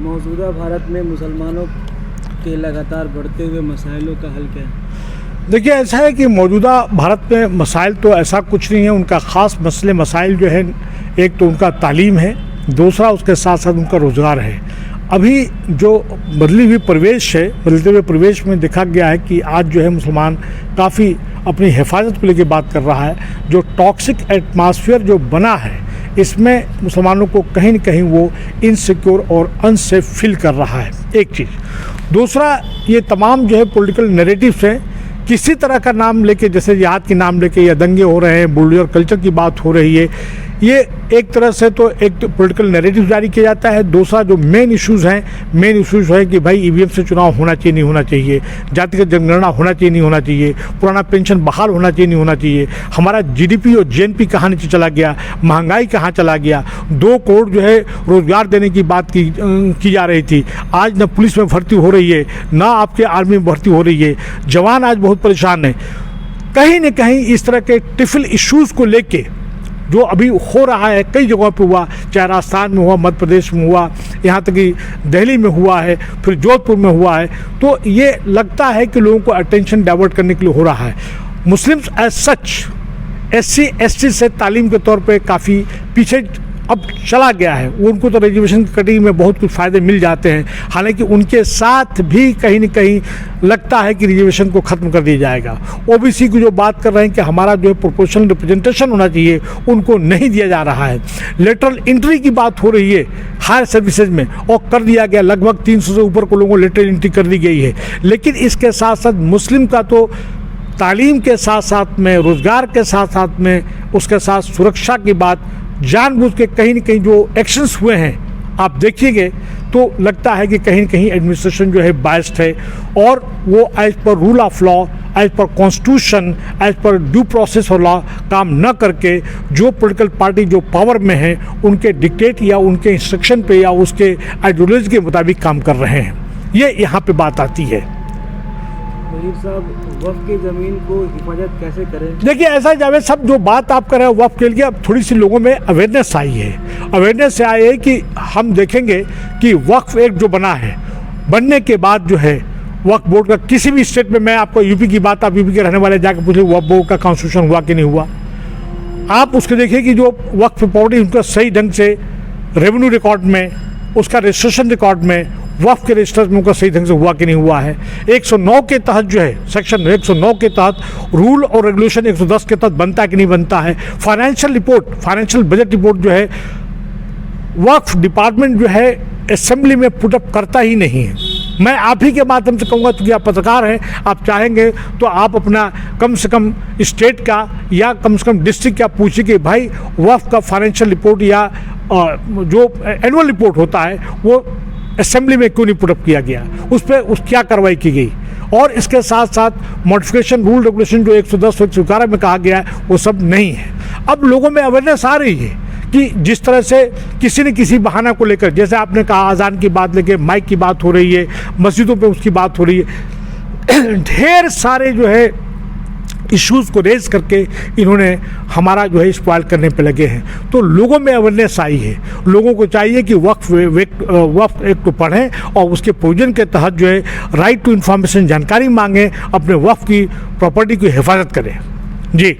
मौजूदा भारत में मुसलमानों के लगातार बढ़ते हुए मसाइलों का हल क्या है? देखिए, ऐसा है कि मौजूदा भारत में मसाइल तो ऐसा कुछ नहीं है। उनका ख़ास मसले मसाइल जो है, एक तो उनका तालीम है, दूसरा उसके साथ साथ उनका रोज़गार है। अभी जो बदलते हुए परिवेश में देखा गया है कि आज जो है मुसलमान काफ़ी अपनी हिफाजत को लेकर बात कर रहा है। जो टॉक्सिक एटमॉस्फेयर जो बना है, इसमें मुसलमानों को कहीं न कहीं वो इनसिक्योर और अनसेफ फील कर रहा है, एक चीज़। दूसरा, ये तमाम जो है पॉलिटिकल नैरेटिव्स हैं, किसी तरह का नाम लेके, जैसे जिहाद के नाम लेके या दंगे हो रहे हैं, बुलडोजर कल्चर की बात हो रही है, ये एक तरह से तो एक तो पॉलिटिकल नैरेटिव जारी किया जाता है। दूसरा, जो मेन इश्यूज़ है कि भाई ईवीएम से चुनाव होना चाहिए नहीं होना चाहिए, जातिगत जनगणना होना चाहिए नहीं होना चाहिए, पुराना पेंशन बहाल होना चाहिए नहीं होना चाहिए, हमारा जीडीपी और जीएनपी कहाँ नीचे चला गया, महंगाई कहाँ चला गया, 2 करोड़ जो है रोज़गार देने की बात की जा रही थी, आज न पुलिस में भर्ती हो रही है, ना आपके आर्मी में भर्ती हो रही है, जवान आज बहुत परेशान है। कहीं न कहीं इस तरह के टिफिल इश्यूज़ को लेके जो अभी हो रहा है, कई जगहों पे हुआ, चाहे राजस्थान में हुआ, मध्य प्रदेश में हुआ, यहाँ तक कि दिल्ली में हुआ है, फिर जोधपुर में हुआ है, तो ये लगता है कि लोगों को अटेंशन डाइवर्ट करने के लिए हो रहा है। Muslims as such SC ST से तालीम के तौर पे काफ़ी पीछे अब चला गया है। उनको तो रिजर्वेशन की कटिंग में बहुत कुछ फ़ायदे मिल जाते हैं, हालांकि उनके साथ भी कहीं न कहीं लगता है कि रिजर्वेशन को ख़त्म कर दिया जाएगा। OBC की जो बात कर रहे हैं कि हमारा जो है प्रोपोर्शनल रिप्रेजेंटेशन होना चाहिए, उनको नहीं दिया जा रहा है। लेटरल एंट्री की बात हो रही है हायर सर्विसेज में, और कर दिया गया, लगभग 300 से ऊपर को लोगों को लेटरल एंट्री कर दी गई है। लेकिन इसके साथ साथ मुस्लिम का तो तालीम के साथ साथ में, रोज़गार के साथ साथ में, उसके साथ सुरक्षा की बात, जानबूझ के कहीं न कहीं जो एक्शंस हुए हैं आप देखिएगा तो लगता है कि कहीं न कहीं एडमिनिस्ट्रेशन जो है बायस्ड है, और वो as per rule of law, as per constitution, as per due process और लॉ काम न करके जो पॉलिटिकल पार्टी जो पावर में है उनके डिक्टेट या उनके इंस्ट्रक्शन पे या उसके आइडियोलॉजी के मुताबिक काम कर रहे हैं। ये यहाँ पे बात आती है। वजीर साहब, वक्फ की ज़मीन को हिफाजत कैसे करें? देखिए, ऐसा जावेद साहब, जो बात आप कर रहे हैं वक्फ के लिए, अब थोड़ी सी लोगों में अवेयरनेस आई है। अवेयरनेस से आई है कि हम देखेंगे कि वक्फ एक्ट जो बना है, बनने के बाद जो है वक्फ बोर्ड का किसी भी स्टेट में, मैं आपको यूपी की बात, आप यूपी के रहने वाले जाकर पूछिए वक्फ बोर्ड का कॉन्स्टिट्यूशन हुआ कि नहीं हुआ। आप उसको देखिए कि जो वक्फ प्रॉपर्टी उनका सही ढंग से रेवेन्यू रिकॉर्ड में, उसका रजिस्ट्रेशन रिकॉर्ड में, वक्फ के रजिस्टर में उनका सही ढंग से हुआ कि नहीं हुआ है। 109 के तहत जो है, सेक्शन 109 के तहत रूल और रेगुलेशन 110 के तहत बनता है कि नहीं बनता है। Financial report, financial budget report जो है वक्फ डिपार्टमेंट जो है असेंबली में पुटअप करता ही नहीं है। मैं आप ही के माध्यम से कहूँगा, क्योंकि आप पत्रकार हैं, आप चाहेंगे तो आप अपना कम से कम स्टेट का या कम से कम डिस्ट्रिक्ट का पूछिए कि भाई वक्फ का फाइनेंशियल रिपोर्ट या जो एनुअल रिपोर्ट होता है वो असेंबली में क्यों नहीं पुटअप किया गया, उस पर क्या कार्रवाई की गई। और इसके साथ साथ मॉडिफिकेशन रूल रेगुलेशन जो 110 और 111 में कहा गया है वो सब नहीं है। अब लोगों में अवेयरनेस आ रही है कि जिस तरह से किसी न किसी बहाना को लेकर, जैसे आपने कहा अजान की बात लेके माइक की बात हो रही है, मस्जिदों पे उसकी बात हो रही है, ढेर सारे जो है इश्यूज़ को रेज करके इन्होंने हमारा जो है स्पॉइल करने पे लगे हैं। तो लोगों में अवेयरनेस आई है। लोगों को चाहिए कि वक्फ एक्ट को पढ़ें और उसके प्रोविजन के तहत जो है राइट टू इन्फॉर्मेशन जानकारी मांगें, अपने वक्फ की प्रॉपर्टी की हिफाजत करें। जी।